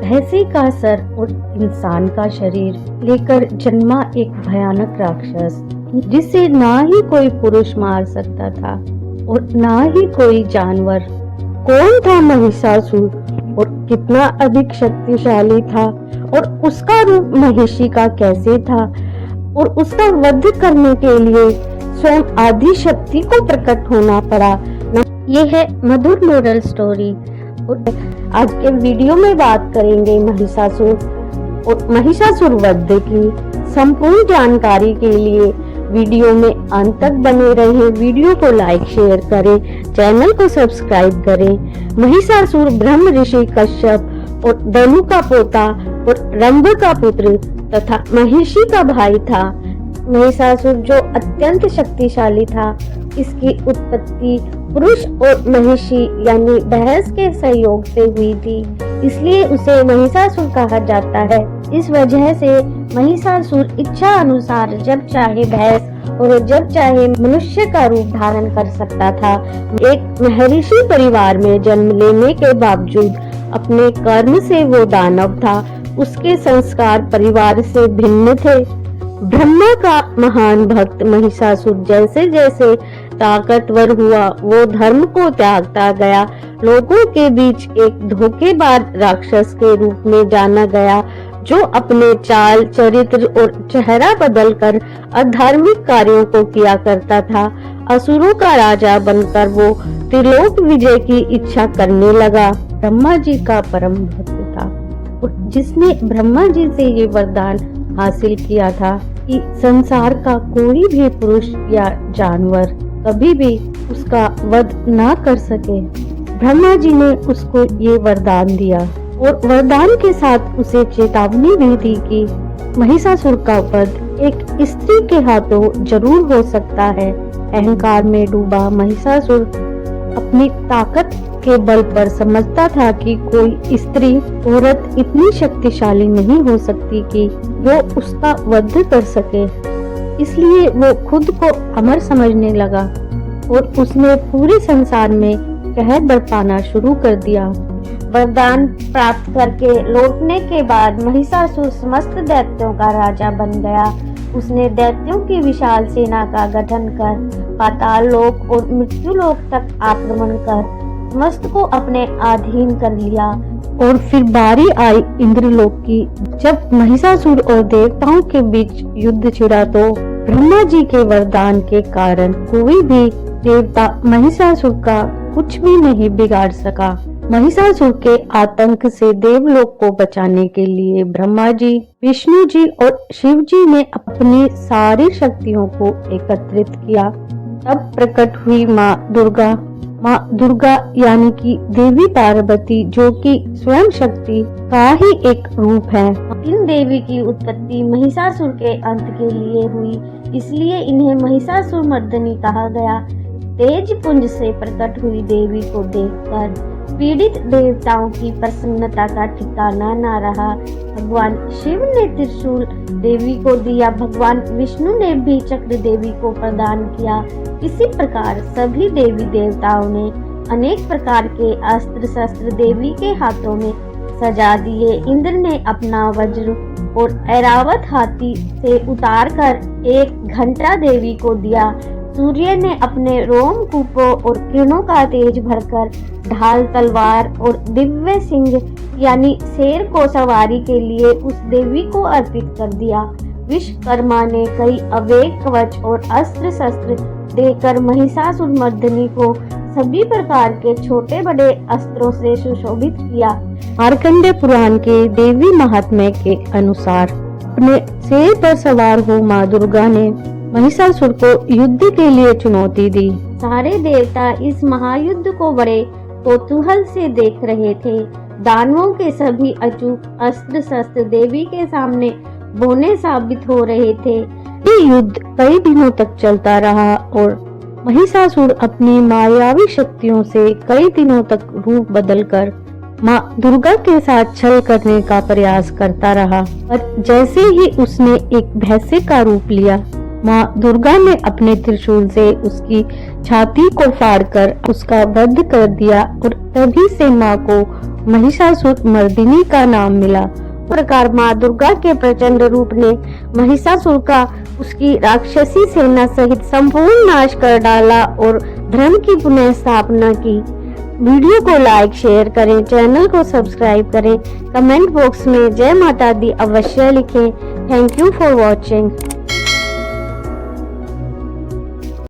भैंसे का सर और इंसान का शरीर लेकर जन्मा एक भयानक राक्षस, जिसे ना ही कोई पुरुष मार सकता था और ना ही कोई जानवर। कौन था महिषासुर और कितना अधिक शक्तिशाली था, और उसका रूप महिषी का कैसे था, और उसका वध करने के लिए स्वयं आदि शक्ति को प्रकट होना पड़ा। ये है मधुर मोरल स्टोरी। और आज के वीडियो में बात करेंगे महिषासुर और महिषासुर वध की। संपूर्ण जानकारी के लिए वीडियो में अंत तक बने रहें। वीडियो को लाइक शेयर करें, चैनल को सब्सक्राइब करें। महिषासुर ब्रह्म ऋषि कश्यप और दनु का पोता और रंभ का पुत्र तथा महिषी का भाई था। महिषासुर जो अत्यंत शक्तिशाली था, इसकी उत्पत्ति पुरुष और महिषी यानी भैंस के सहयोग से हुई थी, इसलिए उसे महिषासुर कहा जाता है। इस वजह से महिषासुर इच्छा अनुसार जब चाहे भैंस और जब चाहे मनुष्य का रूप धारण कर सकता था। एक महर्षि परिवार में जन्म लेने के बावजूद अपने कर्म से वो दानव था। उसके संस्कार परिवार से भिन्न थे। ब्रह्मा का महान भक्त महिषासुर जैसे जैसे ताकतवर हुआ, वो धर्म को त्यागता गया। लोगों के बीच एक धोखेबाज राक्षस के रूप में जाना गया, जो अपने चाल चरित्र और चेहरा बदलकर अधार्मिक कार्यों को किया करता था। असुरों का राजा बनकर वो त्रिलोक विजय की इच्छा करने लगा। ब्रह्मा जी का परम भक्त था, जिसने ब्रह्मा जी से ये वरदान हासिल किया था कि संसार का कोई भी पुरुष या जानवर कभी भी उसका वध ना कर सके। ब्रह्मा जी ने उसको ये वरदान दिया और वरदान के साथ उसे चेतावनी भी दी कि महिषासुर का वध एक स्त्री के हाथों जरूर हो सकता है। अहंकार में डूबा महिषासुर अपनी ताकत के बल पर समझता था कि कोई स्त्री औरत इतनी शक्तिशाली नहीं हो सकती कि वो उसका वध कर सके। इसलिए वो खुद को अमर समझने लगा और उसने पूरे संसार में कहर बरपाना शुरू कर दिया। वरदान प्राप्त करके लौटने के बाद महिषासुर समस्त दैत्यों का राजा बन गया। उसने दैत्यों की विशाल सेना का गठन कर पाताल लोक और मृत्यु लोक तक आक्रमण कर समस्त को अपने अधीन कर लिया। और फिर बारी आई इंद्रलोक की। जब महिषासुर और देवताओं के बीच युद्ध छिड़ा तो ब्रह्मा जी के वरदान के कारण कोई भी देवता महिषासुर का कुछ भी नहीं बिगाड़ सका। महिषासुर के आतंक से देवलोक को बचाने के लिए ब्रह्मा जी, विष्णु जी और शिव जी ने अपनी सारी शक्तियों को एकत्रित किया। तब प्रकट हुई माँ दुर्गा यानी कि देवी पार्वती, जो कि स्वयं शक्ति का ही एक रूप है। इन देवी की उत्पत्ति महिषासुर के अंत के लिए हुई, इसलिए इन्हें महिषासुर मर्दनी कहा गया। तेज पुंज से प्रकट हुई देवी को देखकर पीड़ित देवताओं की प्रसन्नता का ठिकाना न रहा। भगवान शिव ने त्रिशूल देवी को दिया, भगवान विष्णु ने भी चक्र देवी को प्रदान किया। इसी प्रकार सभी देवी देवताओं ने अनेक प्रकार के अस्त्र शस्त्र देवी के हाथों में सजा दिए। इंद्र ने अपना वज्र और ऐरावत हाथी से उतारकर एक घंटा देवी को दिया। सूर्य ने अपने रोमकूपों और किरणों का तेज भरकर ढाल, तलवार और दिव्य सिंह यानी शेर को सवारी के लिए उस देवी को अर्पित कर दिया। विश्वकर्मा ने कई अवेग कवच और अस्त्र शस्त्र देकर महिषासुर मर्दनी को सभी प्रकार के छोटे बड़े अस्त्रों से सुशोभित किया। मार्कंडेय पुराण के देवी महात्म्य के अनुसार अपने शेर पर सवार हो माँ दुर्गा ने महिषासुर को युद्ध के लिए चुनौती दी। सारे देवता इस महायुद्ध को बड़े कौतूहल से देख रहे थे। दानवों के सभी अचूक अस्त्र शस्त्र देवी के सामने बौने साबित हो रहे थे। ये युद्ध कई दिनों तक चलता रहा और महिषासुर अपनी मायावी शक्तियों से कई दिनों तक रूप बदलकर माँ दुर्गा के साथ छल करने का प्रयास करता रहा। पर जैसे ही उसने एक भैंसे का रूप लिया, माँ दुर्गा ने अपने त्रिशूल से उसकी छाती को फाड़कर उसका वध कर दिया और तभी से माँ को महिषासुर मर्दिनी का नाम मिला। इस प्रकार माँ दुर्गा के प्रचंड रूप ने महिषासुर का उसकी राक्षसी सेना सहित संपूर्ण नाश कर डाला और धर्म की पुनः स्थापना की। वीडियो को लाइक शेयर करें, चैनल को सब्सक्राइब करें, कमेंट बॉक्स में जय माता दी अवश्य लिखें। Thank you for watching.